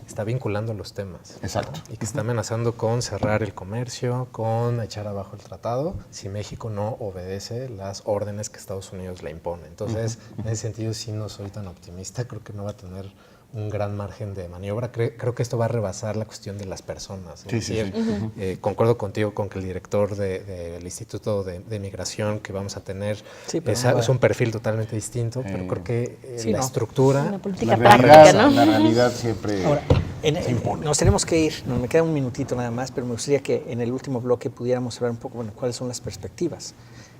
está vinculando los temas. Exacto. Y que está amenazando con cerrar el comercio, con echar abajo el tratado, si México no obedece las órdenes que Estados Unidos le impone. Entonces, en ese sentido sí no soy tan optimista, creo que no va a tener un gran margen de maniobra. Creo que esto va a rebasar la cuestión de las personas. Sí, sí, sí. Concuerdo contigo con que el director del Instituto de Migración que vamos a tener es un perfil totalmente distinto, pero creo que la estructura... Una política La práctica, realidad, ¿no? la realidad siempre Ahora, se impone. nos tenemos que ir, me queda un minutito nada más, pero me gustaría que en el último bloque pudiéramos hablar un poco, bueno, cuáles son las perspectivas.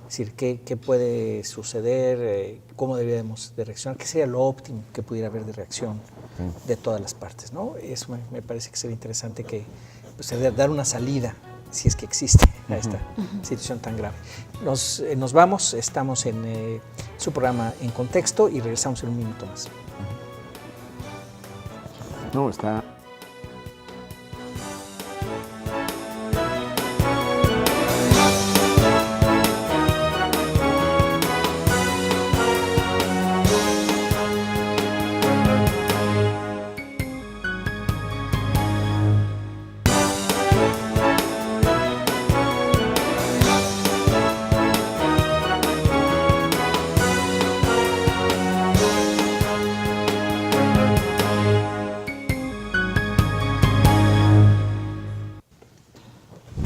Es decir, qué puede suceder, cómo deberíamos de reaccionar, qué sería lo óptimo que pudiera haber de reacción de todas las partes, ¿no? Eso me parece que sería interesante que pues, dar una salida, si es que existe, a esta situación tan grave. Nos vamos, estamos en su programa En Contexto y regresamos en un minuto más. No, está...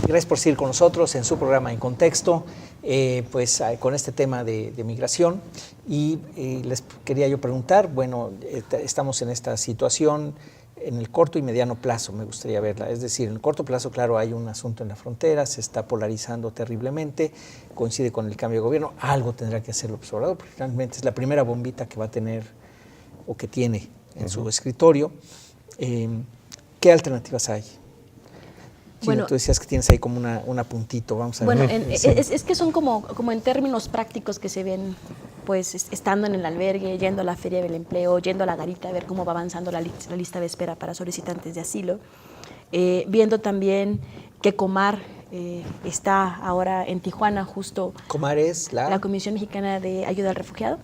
Gracias por seguir con nosotros en su programa En Contexto, con este tema de migración. Y les quería yo preguntar, bueno, estamos en esta situación en el corto y mediano plazo, me gustaría verla. Es decir, en el corto plazo, claro, hay un asunto en la frontera, se está polarizando terriblemente, coincide con el cambio de gobierno, algo tendrá que hacer el observador, porque realmente es la primera bombita que va a tener o que tiene en su escritorio. ¿Qué alternativas hay? Chino, Bueno, tú decías que tienes ahí como una puntito, vamos a ver. Bueno, Sí. es que son como en términos prácticos que se ven, pues estando en el albergue, yendo a la feria del empleo, yendo a la garita a ver cómo va avanzando la lista de espera para solicitantes de asilo, viendo también que Comar está ahora en Tijuana, justo Comar es la Comisión Mexicana de Ayuda al Refugiado,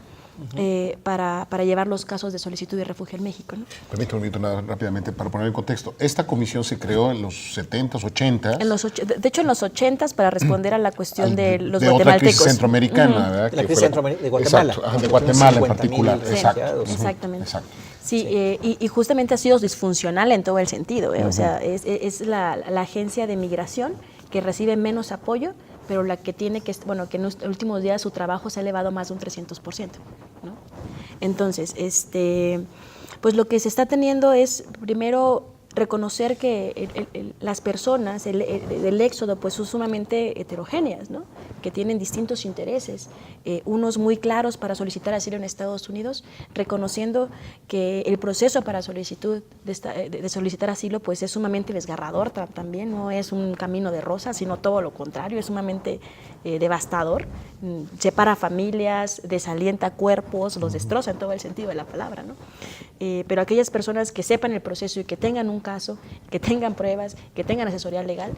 para llevar los casos de solicitud de refugio en México, ¿no? Permítame un minuto nada rápidamente para poner en contexto. Esta comisión se creó en los 70s, 80s. De hecho, en los 80s para responder a la cuestión de los de otra crisis guatemaltecos. centroamericana, ¿verdad? La Que crisis fue de Guatemala. Exacto, de Guatemala en particular. 50,000 Exacto. refugiados. Exactamente. Exacto. Sí, y justamente ha sido disfuncional en todo el sentido. O sea, es la agencia de migración que recibe menos apoyo, pero la que tiene que en los últimos días su trabajo se ha elevado más de un 300%, ¿no? Entonces, pues lo que se está teniendo es, primero, reconocer que las personas del éxodo pues son sumamente heterogéneas, ¿no? Que tienen distintos intereses, unos muy claros para solicitar asilo en Estados Unidos, reconociendo que el proceso para solicitud de solicitar asilo pues es sumamente desgarrador también, no es un camino de rosas, sino todo lo contrario, es sumamente devastador, separa familias, desalienta cuerpos, los destroza en todo el sentido de la palabra, ¿no? Pero aquellas personas que sepan el proceso y que tengan un caso, que tengan pruebas, que tengan asesoría legal,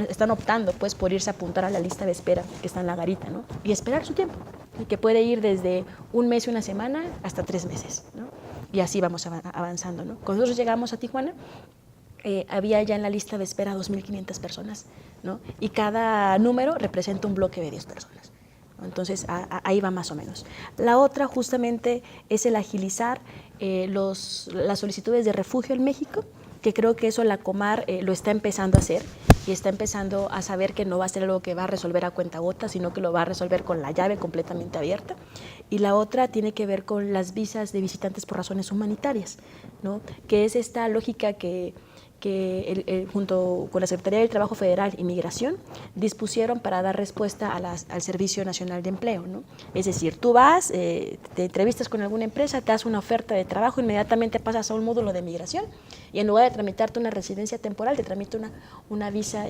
están optando pues por irse a apuntar a la lista de espera que está en la garita, ¿no? Y esperar su tiempo, y que puede ir desde un mes y una semana hasta 3 meses, ¿no? Y así vamos avanzando, ¿no? Cuando nosotros llegamos a Tijuana, había ya en la lista de espera 2.500 personas, ¿no? Y cada número representa un bloque de 10 personas. Entonces, ahí va más o menos. La otra, justamente, es el agilizar las solicitudes de refugio en México, que creo que eso la Comar lo está empezando a hacer y está empezando a saber que no va a ser algo que va a resolver a cuentagotas, sino que lo va a resolver con la llave completamente abierta. Y la otra tiene que ver con las visas de visitantes por razones humanitarias, ¿no? Que es esta lógica que junto con la Secretaría del Trabajo Federal y Migración dispusieron para dar respuesta al Servicio Nacional de Empleo, ¿no? Es decir, tú vas, te entrevistas con alguna empresa, te das una oferta de trabajo, inmediatamente pasas a un módulo de migración y en lugar de tramitarte una residencia temporal, te tramita una visa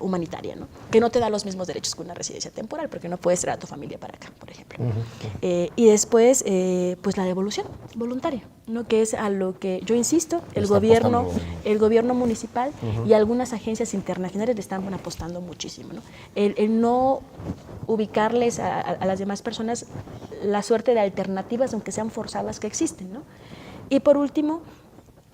humanitaria, ¿no? Que no te da los mismos derechos que una residencia temporal, porque no puedes traer a tu familia para acá, por ejemplo. Y después, pues la devolución voluntaria, ¿no? Que es a lo que yo insisto, el gobierno municipal y algunas agencias internacionales le están apostando muchísimo, ¿no? El no ubicarles a las demás personas la suerte de alternativas, aunque sean forzadas, que existen, ¿no? Y por último,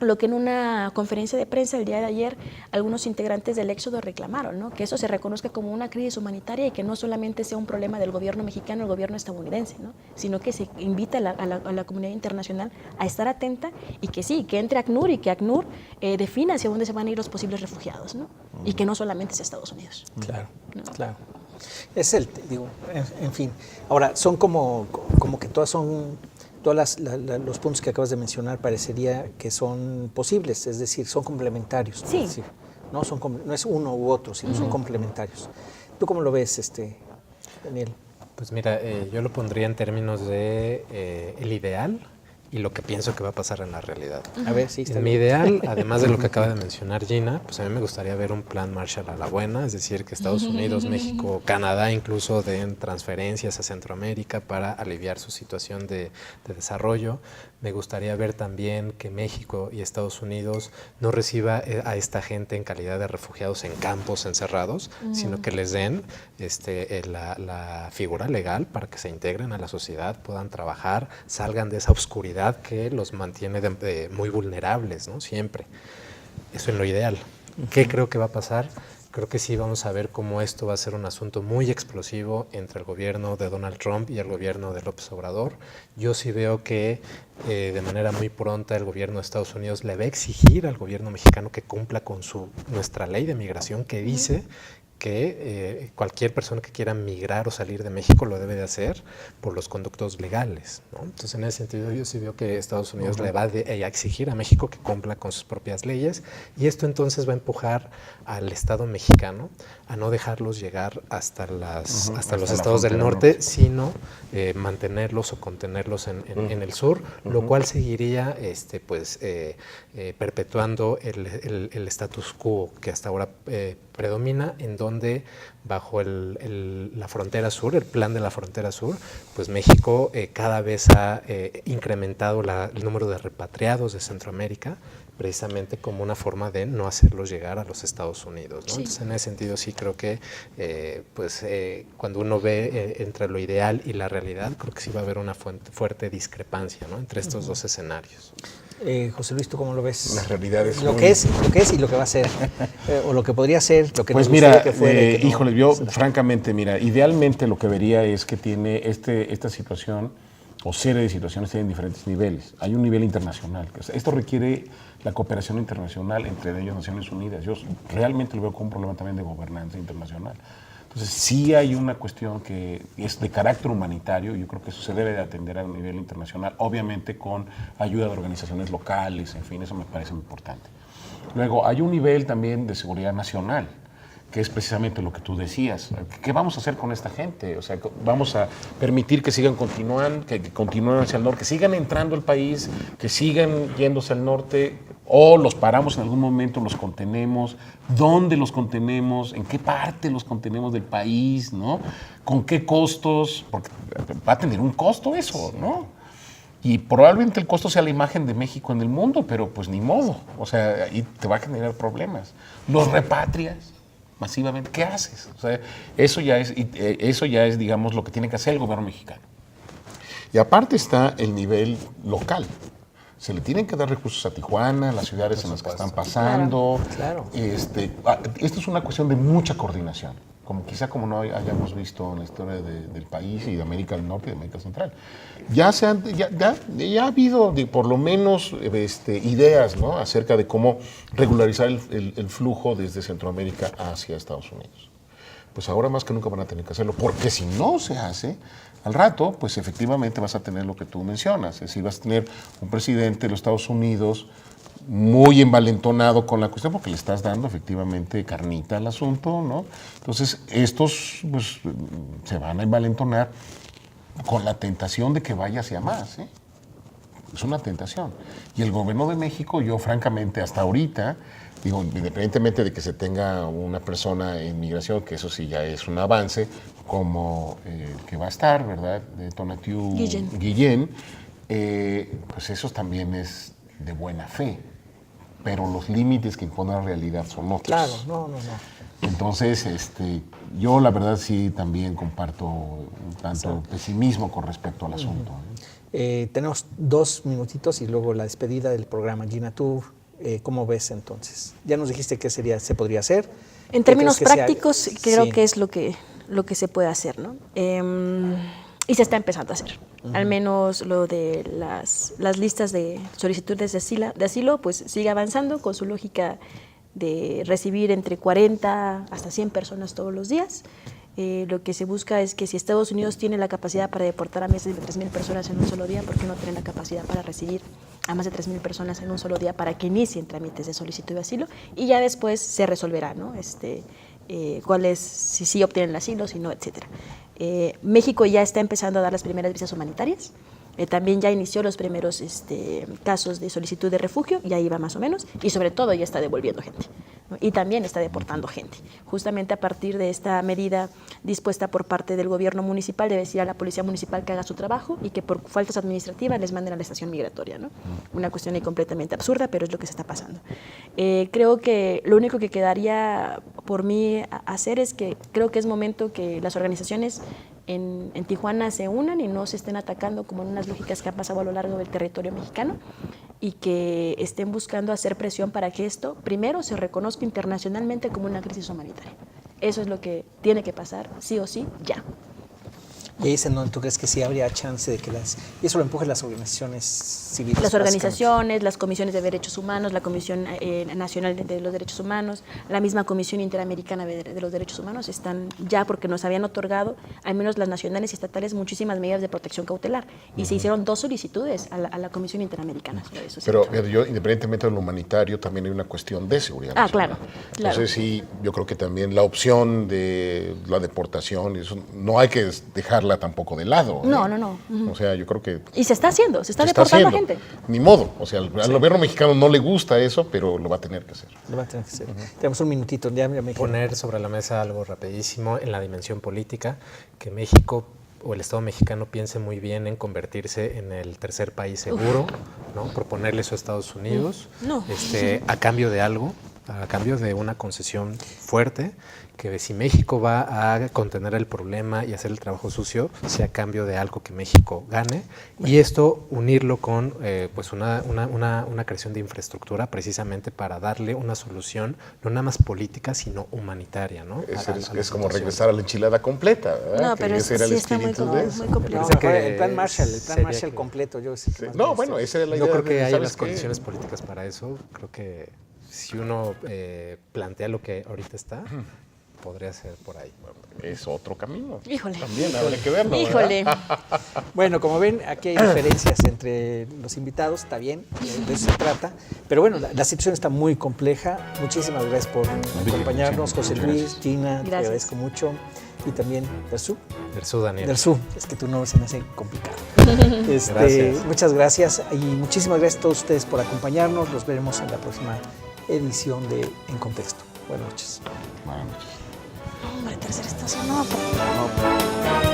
lo que en una conferencia de prensa el día de ayer algunos integrantes del Éxodo reclamaron, ¿no? Que eso se reconozca como una crisis humanitaria y que no solamente sea un problema del gobierno mexicano o el gobierno estadounidense, ¿no? Sino que se invita a la comunidad internacional a estar atenta y que sí, que entre ACNUR y que ACNUR defina hacia dónde se van a ir los posibles refugiados, ¿no? Y que no solamente sea Estados Unidos. Claro, ¿no? claro. Es en fin. Ahora, son como que los puntos que acabas de mencionar parecería que son posibles, es decir, son complementarios. Sí. Es decir, no es uno u otro, sino son complementarios. ¿Tú cómo lo ves, Daniel? Pues mira, yo lo pondría en términos de el ideal y lo que pienso que va a pasar en la realidad. A ver, sí, está Mi bien. ideal, además de lo que acaba de mencionar Gina, pues a mí me gustaría ver un plan Marshall a la buena, es decir, que Estados Unidos, México, Canadá incluso den transferencias a Centroamérica para aliviar su situación de desarrollo. Me gustaría ver también que México y Estados Unidos no reciba a esta gente en calidad de refugiados en campos encerrados, sino que les den la figura legal para que se integren a la sociedad, puedan trabajar, salgan de esa oscuridad que los mantiene muy vulnerables, ¿no? Siempre. Eso es lo ideal. ¿Qué creo que va a pasar? Creo que sí vamos a ver cómo esto va a ser un asunto muy explosivo entre el gobierno de Donald Trump y el gobierno de López Obrador. Yo sí veo que de manera muy pronta el gobierno de Estados Unidos le va a exigir al gobierno mexicano que cumpla con nuestra ley de migración que dice que cualquier persona que quiera migrar o salir de México lo debe de hacer por los conductos legales, ¿no? Entonces, en ese sentido, yo sí veo que Estados Unidos le va a exigir a México que cumpla con sus propias leyes y esto entonces va a empujar al Estado mexicano a no dejarlos llegar hasta los estados del norte, sino mantenerlos o contenerlos en el sur, lo cual seguiría perpetuando el status quo que hasta ahora predomina, en donde bajo la frontera sur, el plan de la frontera sur, pues México cada vez ha incrementado el número de repatriados de Centroamérica, precisamente como una forma de no hacerlos llegar a los Estados Unidos, ¿no? Sí. Entonces, en ese sentido sí creo que cuando uno ve entre lo ideal y la realidad, creo que sí va a haber una fuerte discrepancia, ¿no? Entre estos dos escenarios. José Luis, ¿tú cómo lo ves? La realidad es lo que es y lo que va a ser, o lo que podría ser, lo que pues nos mira, gustaría que fuera. Que no, híjole, yo francamente, mira, idealmente lo que vería es que tiene esta situación o serie de situaciones tienen diferentes niveles. Hay un nivel internacional. Esto requiere la cooperación internacional, entre ellos Naciones Unidas. Yo realmente lo veo como un problema también de gobernanza internacional. Entonces, sí hay una cuestión que es de carácter humanitario, yo creo que eso se debe de atender a un nivel internacional, obviamente con ayuda de organizaciones locales, en fin, eso me parece muy importante. Luego, hay un nivel también de seguridad nacional, que es precisamente lo que tú decías. ¿Qué vamos a hacer con esta gente? O sea, vamos a permitir que sigan continuando, que continúen hacia el norte, que sigan entrando al país, que sigan yéndose al norte, o los paramos en algún momento, los contenemos, dónde los contenemos, en qué parte los contenemos del país, ¿no? ¿Con qué costos? Porque va a tener un costo eso, ¿no? Y probablemente el costo sea la imagen de México en el mundo, pero pues ni modo. O sea, ahí te va a generar problemas. Los repatrias masivamente, ¿qué haces? O sea, eso ya es, digamos, lo que tiene que hacer el gobierno mexicano. Y aparte está el nivel local. Se le tienen que dar recursos a Tijuana, a las ciudades en las que están pasando. Claro. Esto es una cuestión de mucha coordinación, como no hayamos visto en la historia del país y de América del Norte y de América Central. Ya ha habido por lo menos ideas, ¿no?, acerca de cómo regularizar el flujo desde Centroamérica hacia Estados Unidos. Pues ahora más que nunca van a tener que hacerlo, porque si no se hace, al rato, pues efectivamente vas a tener lo que tú mencionas, es decir, vas a tener un presidente de los Estados Unidos muy envalentonado con la cuestión, porque le estás dando efectivamente carnita al asunto, ¿no? Entonces, estos pues, se van a envalentonar con la tentación de que vaya hacia más, ¿eh? Es una tentación. Y el gobierno de México, yo francamente hasta ahorita digo, independientemente de que se tenga una persona en migración, que eso sí ya es un avance, como que va a estar, ¿verdad? De Tonatiuh Guillén, pues eso también es de buena fe, pero los límites que impone la realidad son otros. Claro, no. Entonces, yo la verdad sí también comparto un tanto pesimismo con respecto al asunto. Tenemos 2 minutitos y luego la despedida del programa. Gina, ¿tú cómo ves entonces? Ya nos dijiste qué se podría hacer. En términos prácticos, sí. creo que es lo que se puede hacer, ¿no? Y se está empezando a hacer. Al menos lo de las listas de solicitudes de asilo, pues sigue avanzando con su lógica de recibir entre 40 hasta 100 personas todos los días. Lo que se busca es que si Estados Unidos tiene la capacidad para deportar a más de 3,000 personas en un solo día, ¿por qué no tienen la capacidad para recibir a más de 3,000 personas en un solo día para que inicien trámites de solicitud de asilo? Y ya después se resolverá, ¿no? Cuál es, si sí obtienen el asilo, si no, etcétera. México ya está empezando a dar las primeras visas humanitarias. También ya inició los primeros casos de solicitud de refugio, ya iba más o menos, y sobre todo ya está devolviendo gente, ¿no? Y también está deportando gente. Justamente a partir de esta medida dispuesta por parte del gobierno municipal, debe decir a la policía municipal que haga su trabajo y que por faltas administrativas les manden a la estación migratoria, ¿no? Una cuestión ahí completamente absurda, pero es lo que se está pasando. Creo que lo único que quedaría por mí hacer es que creo que es momento que las organizaciones en Tijuana se unan y no se estén atacando como en unas lógicas que han pasado a lo largo del territorio mexicano, y que estén buscando hacer presión para que esto primero se reconozca internacionalmente como una crisis humanitaria. Eso es lo que tiene que pasar, sí o sí, ya. Y ahí es en donde tú crees que sí habría chance de que y eso lo empujen las organizaciones civiles. Las organizaciones, las comisiones de derechos humanos, la Comisión Nacional de los Derechos Humanos, la misma Comisión Interamericana de los Derechos Humanos están ya, porque nos habían otorgado, al menos las nacionales y estatales, muchísimas medidas de protección cautelar. Y se hicieron 2 solicitudes a la Comisión Interamericana sobre eso. Pero yo, independientemente de lo humanitario, también hay una cuestión de seguridad nacional. Claro. Entonces sí, yo creo que también la opción de la deportación, eso no hay que dejarla tampoco de lado. No. O sea, yo creo que... Y se está haciendo, se está deportando a gente. Ni modo. O sea, al gobierno mexicano no le gusta eso, pero lo va a tener que hacer. Lo va a tener que hacer. Tenemos un minutito. Ya me Poner sobre la mesa algo rapidísimo en la dimensión política, que México o el Estado mexicano piense muy bien en convertirse en el tercer país seguro, ¿no? Proponerle eso a Estados Unidos, a cambio de algo, a cambio de una concesión fuerte, que si México va a contener el problema y hacer el trabajo sucio, sea a cambio de algo que México gane, y esto unirlo con pues una creación de infraestructura precisamente para darle una solución no nada más política, sino humanitaria, ¿no? Es como regresar a la enchilada completa, ¿verdad? No, pero ese era el sí está muy espíritu complicado. No, el plan Marshall completo. No, bueno, esa era la idea. Yo creo que hay ¿sabes las qué? condiciones políticas para eso. Creo que si uno plantea lo que ahorita está, podría ser por ahí. Es otro camino. Híjole. También habrá que verlo. Híjole. Bueno, como ven, aquí hay diferencias entre los invitados, está bien, de eso se trata. Pero bueno, la situación está muy compleja. Muchísimas gracias por acompañarnos, José Luis, Gina, te agradezco mucho. Y también Dersu. Daniel. Dersu, es que tu nombre se me hace complicado. Gracias. Muchas gracias y muchísimas gracias a todos ustedes por acompañarnos. Los veremos en la próxima edición de En Contexto. Buenas noches. Buenas noches. Hombre, tercera estación, no.